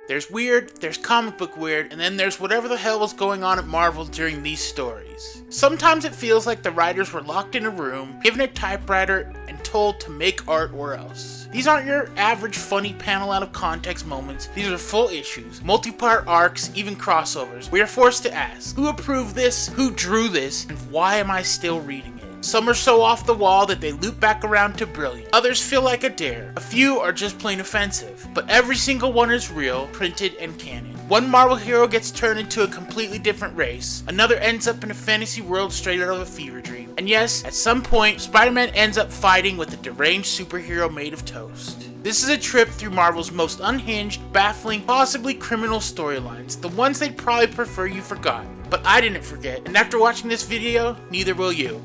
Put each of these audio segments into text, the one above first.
There's weird, there's comic book weird, and then there's whatever the hell was going on at Marvel during these stories. Sometimes it feels like the writers were locked in a room, given a typewriter, and told to make art or else. These aren't your average funny panel out of context moments. These are full issues, multi-part arcs, even crossovers. We are forced to ask, who approved this, who drew this, and why am I still reading it? Some are so off the wall that they loop back around to brilliant. Others feel like a dare. A few are just plain offensive. But every single one is real, printed, and canon. One Marvel hero gets turned into a completely different race. Another ends up in a fantasy world straight out of a fever dream. And yes, at some point, Spider-Man ends up fighting with a deranged superhero made of toast. This is a trip through Marvel's most unhinged, baffling, possibly criminal storylines. The ones they'd probably prefer you forgot. But I didn't forget, and after watching this video, neither will you.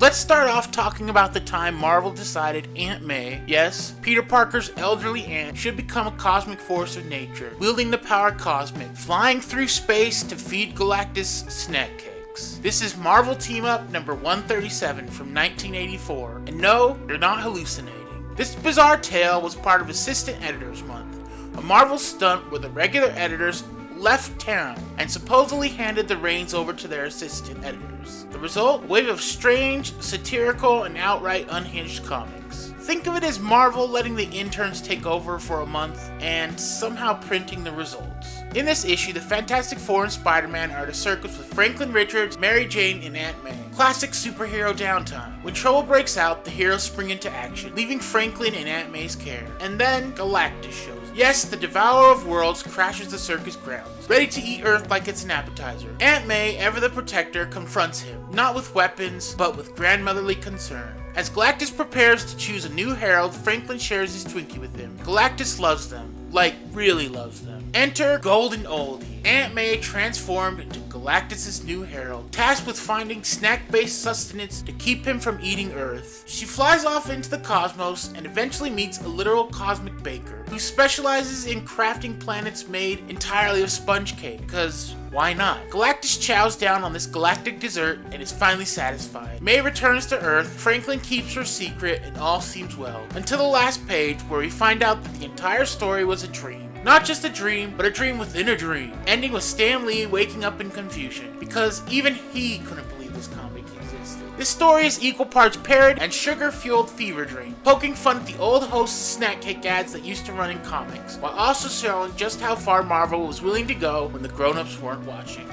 Let's start off talking about the time Marvel decided Aunt May, yes, Peter Parker's elderly aunt, should become a cosmic force of nature, wielding the power cosmic, flying through space to feed Galactus snack cakes. This is Marvel Team Up number 137 from 1984, and no, you're not hallucinating. This bizarre tale was part of Assistant Editors Month, a Marvel stunt where the regular editors left town and supposedly handed the reins over to their assistant editors. The result? A wave of strange, satirical, and outright unhinged comics. Think of it as Marvel letting the interns take over for a month and somehow printing the results. In this issue, the Fantastic Four and Spider-Man are at a circus with Franklin Richards, Mary Jane, and Aunt May. Classic superhero downtime. When trouble breaks out, the heroes spring into action, leaving Franklin in Aunt May's care. And then Galactus shows. Yes, the Devourer of Worlds crashes the circus grounds, ready to eat Earth like it's an appetizer. Aunt May, ever the protector, confronts him, not with weapons, but with grandmotherly concern. As Galactus prepares to choose a new Herald, Franklin shares his Twinkie with him. Galactus loves them. Like, really loves them. Enter Golden Oldie. Aunt May transformed into Galactus' new Herald, tasked with finding snack-based sustenance to keep him from eating Earth. She flies off into the cosmos and eventually meets a literal cosmic baker, who specializes in crafting planets made entirely of sponge cake, because why not? Galactus chows down on this galactic dessert and is finally satisfied. May returns to Earth, Franklin keeps her secret, and all seems well. Until the last page, where we find out that the entire story was a dream. Not just a dream, but a dream within a dream. Ending with Stan Lee waking up in confusion, because even he couldn't believe this comic existed. This story is equal parts parrot and sugar-fueled fever dream, poking fun at the old host snack cake ads that used to run in comics, while also showing just how far Marvel was willing to go when the grown-ups weren't watching.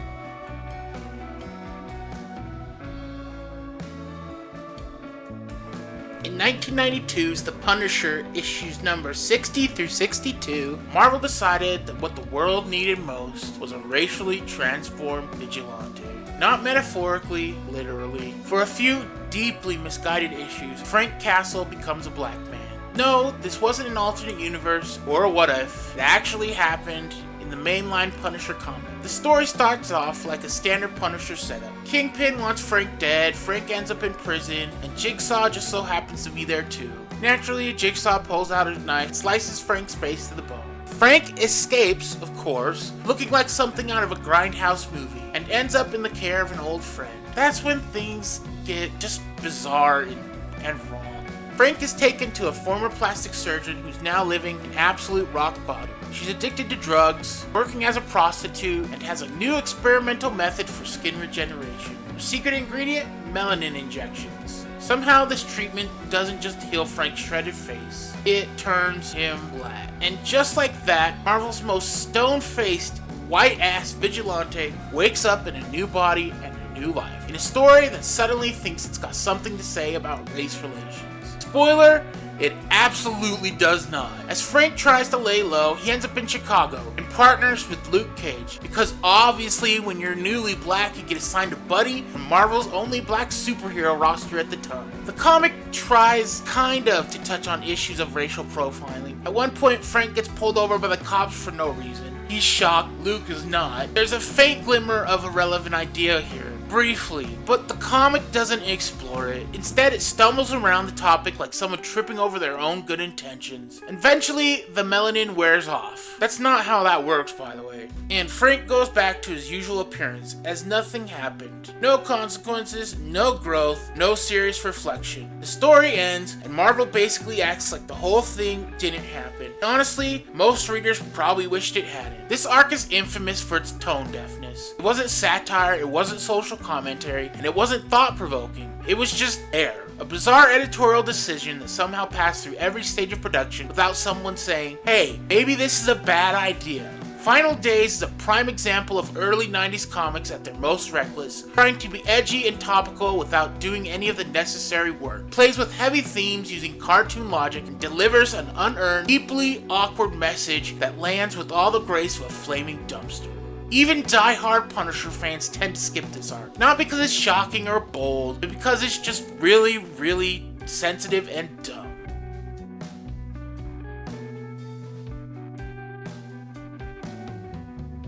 In 1992's The Punisher issues number 60 through 62, Marvel decided that what the world needed most was a racially transformed vigilante. Not metaphorically, literally. For a few deeply misguided issues, Frank Castle becomes a black man. No, this wasn't an alternate universe or a what if. It actually happened in the mainline Punisher comic. The story starts off like a standard Punisher setup. Kingpin wants Frank dead, Frank ends up in prison, and Jigsaw just so happens to be there too. Naturally, Jigsaw pulls out a knife, slices Frank's face to the bone. Frank escapes, of course, looking like something out of a Grindhouse movie, and ends up in the care of an old friend. That's when things get just bizarre and wrong. Frank is taken to a former plastic surgeon who's now living in absolute rock bottom. She's addicted to drugs, working as a prostitute, and has a new experimental method for skin regeneration. Her secret ingredient? Melanin injections. Somehow this treatment doesn't just heal Frank's shredded face, it turns him black. And just like that, Marvel's most stone-faced, white-ass vigilante wakes up in a new body and a new life. In a story that suddenly thinks it's got something to say about race relations. Spoiler, it absolutely does not. As Frank tries to lay low, he ends up in Chicago and partners with Luke Cage, because obviously when you're newly black you get assigned a buddy from Marvel's only black superhero roster at the time. The comic tries kind of to touch on issues of racial profiling. At one point Frank gets pulled over by the cops for no reason. He's shocked, Luke is not. There's a faint glimmer of a relevant idea here. briefly, but the comic doesn't explore it. Instead, it stumbles around the topic like someone tripping over their own good intentions. Eventually, the melanin wears off. That's not how that works, by the way. And Frank goes back to his usual appearance, as nothing happened. No consequences, no growth, no serious reflection. The story ends, and Marvel basically acts like the whole thing didn't happen. Honestly, most readers probably wished it hadn't. This arc is infamous for its tone deafness. It wasn't satire, it wasn't social commentary, and it wasn't thought-provoking. It was just air. A bizarre editorial decision that somehow passed through every stage of production without someone saying, hey, maybe this is a bad idea. Final Days is a prime example of early 90s comics at their most reckless, trying to be edgy and topical without doing any of the necessary work. Plays with heavy themes using cartoon logic and delivers an unearned, deeply awkward message that lands with all the grace of a flaming dumpster. Even die-hard Punisher fans tend to skip this arc, not because it's shocking or bold, but because it's just really, really sensitive and dumb.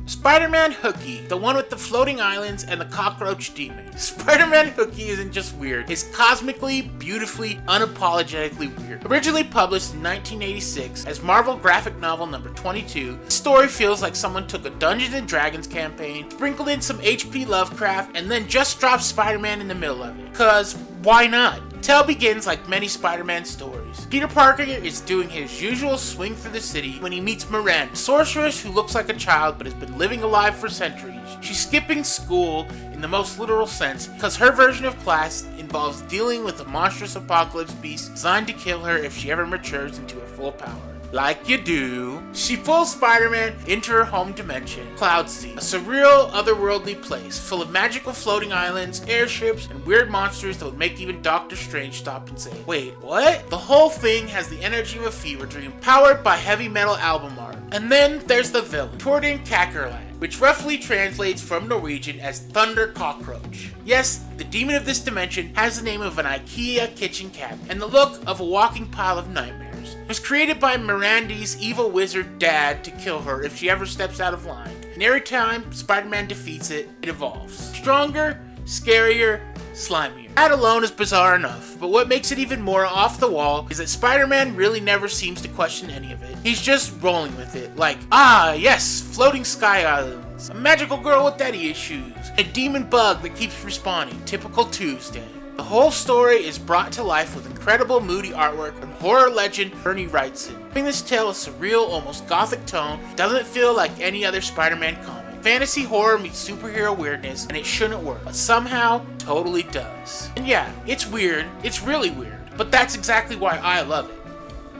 Spider-Man Hooky, the one with the floating islands and the cockroach demon. Spider-Man Hooky isn't just weird, it's cosmically, beautifully, unapologetically weird. Originally published in 1986 as Marvel graphic novel number 22, the story feels like someone took a Dungeons & Dragons campaign, sprinkled in some H.P. Lovecraft, and then just dropped Spider-Man in the middle of it. Cause why not? The tale begins like many Spider-Man stories. Peter Parker is doing his usual swing through the city when he meets Miranda, a sorceress who looks like a child but has been living alive for centuries. She's skipping school in the most literal sense because her version of class involves dealing with a monstrous apocalypse beast designed to kill her if she ever matures into her full power. Like you do, she pulls Spider-Man into her home dimension, Cloudsea, a surreal, otherworldly place full of magical floating islands, airships, and weird monsters that would make even Doctor Strange stop and say, wait, what? The whole thing has the energy of a fever dream, powered by heavy metal album art. And then there's the villain, Torden Kakerlak, which roughly translates from Norwegian as Thunder Cockroach. Yes, the demon of this dimension has the name of an IKEA kitchen cabinet and the look of a walking pile of nightmares. It was created by Miranda's evil wizard dad to kill her if she ever steps out of line. And every time Spider-Man defeats it, it evolves. Stronger, scarier, slimier. That alone is bizarre enough, but what makes it even more off the wall is that Spider-Man really never seems to question any of it. He's just rolling with it, like, ah yes, floating sky islands, a magical girl with daddy issues, a demon bug that keeps respawning, typical Tuesday. The whole story is brought to life with incredible moody artwork from horror legend Bernie Wrightson. Giving this tale a surreal, almost gothic tone, doesn't feel like any other Spider-Man comic. Fantasy horror meets superhero weirdness, and it shouldn't work, but somehow totally does. And yeah, it's weird, it's really weird, but that's exactly why I love it.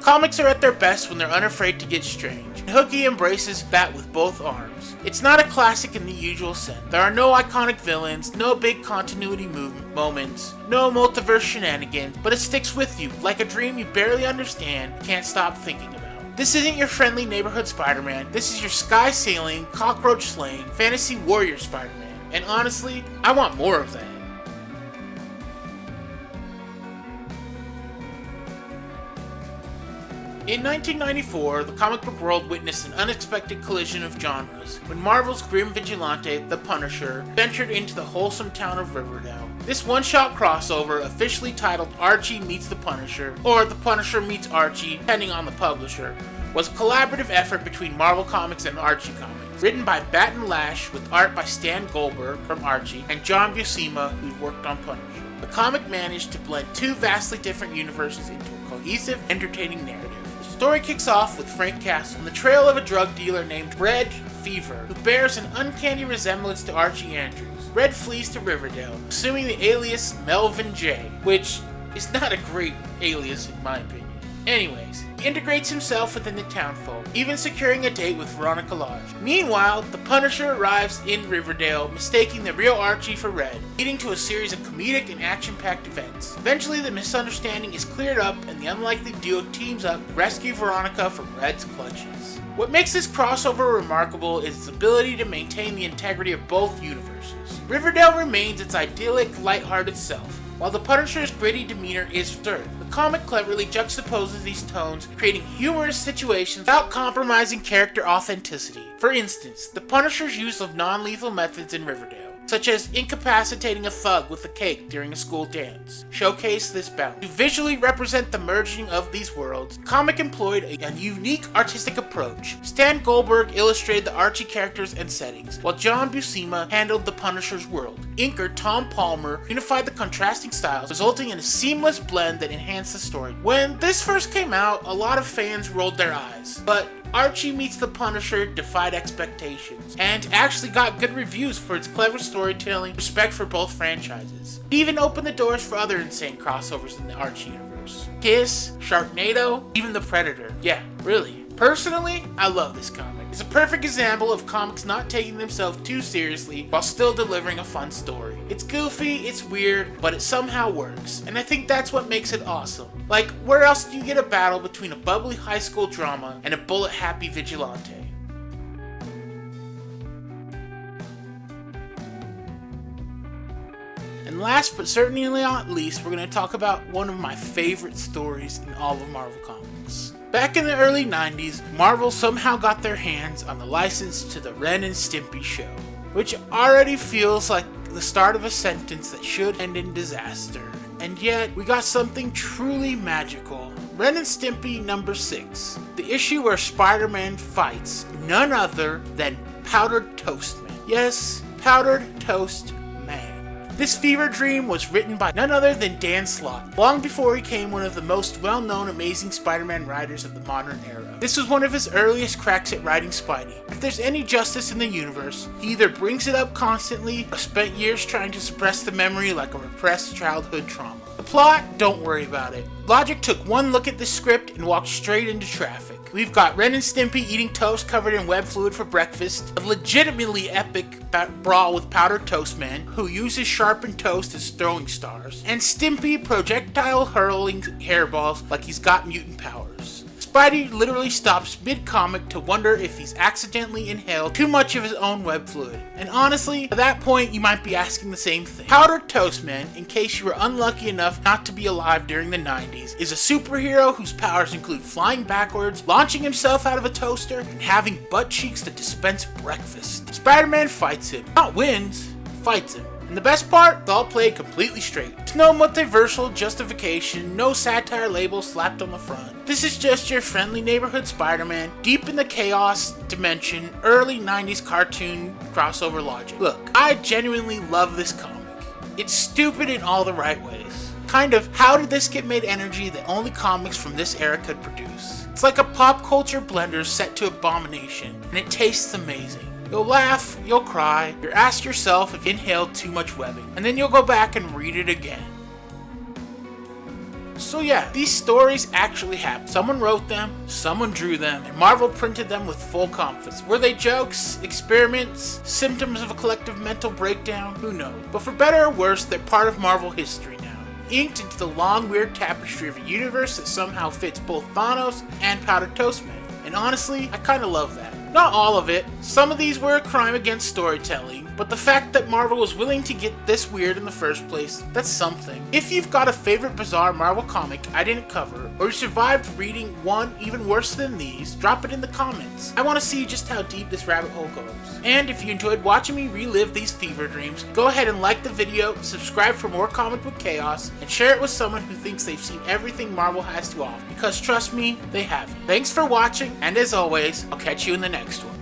Comics are at their best when they're unafraid to get strange, and Hooky embraces that with both arms. It's not a classic in the usual sense. There are no iconic villains, no big continuity moments, no multiverse shenanigans, but it sticks with you, like a dream you barely understand, can't stop thinking about. This isn't your friendly neighborhood Spider-Man, this is your sky-sailing, cockroach-slaying, fantasy warrior Spider-Man. And honestly, I want more of that. In 1994, the comic book world witnessed an unexpected collision of genres when Marvel's grim vigilante, The Punisher, ventured into the wholesome town of Riverdale. This one-shot crossover, officially titled Archie Meets the Punisher, or The Punisher Meets Archie, depending on the publisher, was a collaborative effort between Marvel Comics and Archie Comics. Written by Batten Lash with art by Stan Goldberg from Archie and John Buscema, who worked on Punisher. The comic managed to blend two vastly different universes into a cohesive, entertaining narrative. The story kicks off with Frank Castle on the trail of a drug dealer named Red Fever, who bears an uncanny resemblance to Archie Andrews. Red flees to Riverdale, assuming the alias Melvin J, which is not a great alias in my opinion. Anyways, he integrates himself within the townfolk, even securing a date with Veronica Lodge. Meanwhile, the Punisher arrives in Riverdale, mistaking the real Archie for Red, leading to a series of comedic and action-packed events. Eventually, the misunderstanding is cleared up, and the unlikely duo teams up to rescue Veronica from Red's clutches. What makes this crossover remarkable is its ability to maintain the integrity of both universes. Riverdale remains its idyllic, lighthearted self, while the Punisher's gritty demeanor is stirred. The comic cleverly juxtaposes these tones, creating humorous situations without compromising character authenticity. For instance, the Punisher's use of non-lethal methods in Riverdale. such as incapacitating a thug with a cake during a school dance, showcase this balance. To visually represent the merging of these worlds, the comic employed a unique artistic approach. Stan Goldberg illustrated the Archie characters and settings, while John Buscema handled the Punisher's world. Inker Tom Palmer unified the contrasting styles, resulting in a seamless blend that enhanced the story. When this first came out, a lot of fans rolled their eyes, but Archie Meets the Punisher defied expectations, and actually got good reviews for its clever storytelling, respect for both franchises. It even opened the doors for other insane crossovers in the Archie universe. Kiss, Sharknado, even The Predator. Yeah, really. Personally, I love this comic. It's a perfect example of comics not taking themselves too seriously while still delivering a fun story. It's goofy, it's weird, but it somehow works, and I think that's what makes it awesome. Like, where else do you get a battle between a bubbly high school drama and a bullet-happy vigilante? And last but certainly not least, we're going to talk about one of my favorite stories in all of Marvel Comics. Back in the early 90s, Marvel somehow got their hands on the license to the Ren and Stimpy show, which already feels like the start of a sentence that should end in disaster. And yet, we got something truly magical. Ren and Stimpy number 6, the issue where Spider-Man fights none other than Powdered Toast Man. Yes, Powdered Toast Man. This fever dream was written by none other than Dan Slott, long before he became one of the most well-known Amazing Spider-Man writers of the modern era. This was one of his earliest cracks at writing Spidey. If there's any justice in the universe, he either brings it up constantly or spent years trying to suppress the memory like a repressed childhood trauma. The plot? Don't worry about it. Logic took one look at the script and walked straight into traffic. We've got Ren and Stimpy eating toast covered in web fluid for breakfast, a legitimately epic brawl with Powdered Toast Man, who uses sharpened toast as throwing stars, and Stimpy projectile hurling hairballs like he's got mutant powers. Spidey literally stops mid-comic to wonder if he's accidentally inhaled too much of his own web fluid. And honestly, at that point you might be asking the same thing. Powdered Toast Man, in case you were unlucky enough not to be alive during the 90s, is a superhero whose powers include flying backwards, launching himself out of a toaster, and having butt cheeks that dispense breakfast. Spider-Man fights him. Not wins, fights him. And the best part, it's all played completely straight. There's no multiversal justification, no satire label slapped on the front. This is just your friendly neighborhood Spider-Man, deep in the chaos dimension, early 90s cartoon crossover logic. Look, I genuinely love this comic. It's stupid in all the right ways. Kind of, how did this get made energy that only comics from this era could produce? It's like a pop culture blender set to abomination, and it tastes amazing. You'll laugh, you'll cry, you'll ask yourself if you inhaled too much webbing, and then you'll go back and read it again. So yeah, these stories actually happened. Someone wrote them, someone drew them, and Marvel printed them with full confidence. Were they jokes, experiments, symptoms of a collective mental breakdown? Who knows? But for better or worse, they're part of Marvel history now, inked into the long, weird tapestry of a universe that somehow fits both Thanos and Powdered Toast Man. And honestly, I kinda love that. Not all of it. Some of these were a crime against storytelling, but the fact that Marvel was willing to get this weird in the first place, that's something. If you've got a favorite bizarre Marvel comic I didn't cover, or you survived reading one even worse than these, drop it in the comments. I want to see just how deep this rabbit hole goes. And if you enjoyed watching me relive these fever dreams, go ahead and like the video, subscribe for more comic book chaos, and share it with someone who thinks they've seen everything Marvel has to offer, because trust me, they haven't. Thanks for watching, and as always, I'll catch you in the next one.